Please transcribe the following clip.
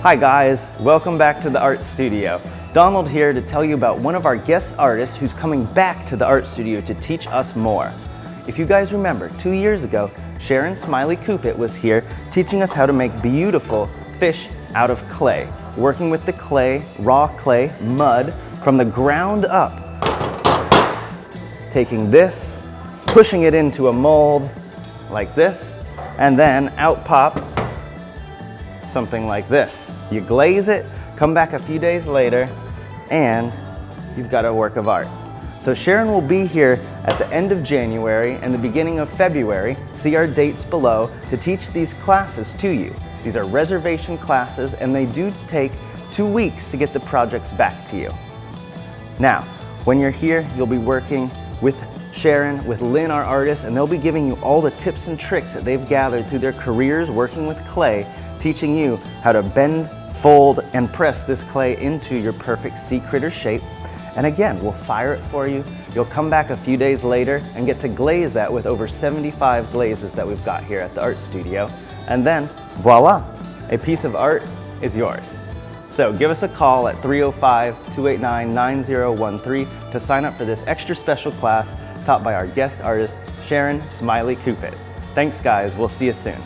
Hi guys, welcome back to the art studio. Donald here to tell you about one of our guest artists who's coming back to the art studio to teach us more. If you guys remember, 2 years ago, Sharon Smiley Coopit was here teaching us how to make beautiful fish out of clay, working with the clay, raw clay, mud, from the ground up. Taking this, pushing it into a mold like this, and then out pops something like this. You glaze it, come back a few days later, and you've got a work of art. So Sharon will be here at the end of January and the beginning of February, see our dates below, to teach these classes to you. These are reservation classes and they do take 2 weeks to get the projects back to you. Now, when you're here, you'll be working with Sharon, with Lynn, our artist, and they'll be giving you all the tips and tricks that they've gathered through their careers working with clay, teaching you how to bend, fold, and press this clay into your perfect sea critter shape. And again, we'll fire it for you. You'll come back a few days later and get to glaze that with over 75 glazes that we've got here at the art studio. And then, voila, a piece of art is yours. So give us a call at 305-289-9013 to sign up for this extra special class taught by our guest artist, Sharon Smiley Coopit. Thanks guys, we'll see you soon.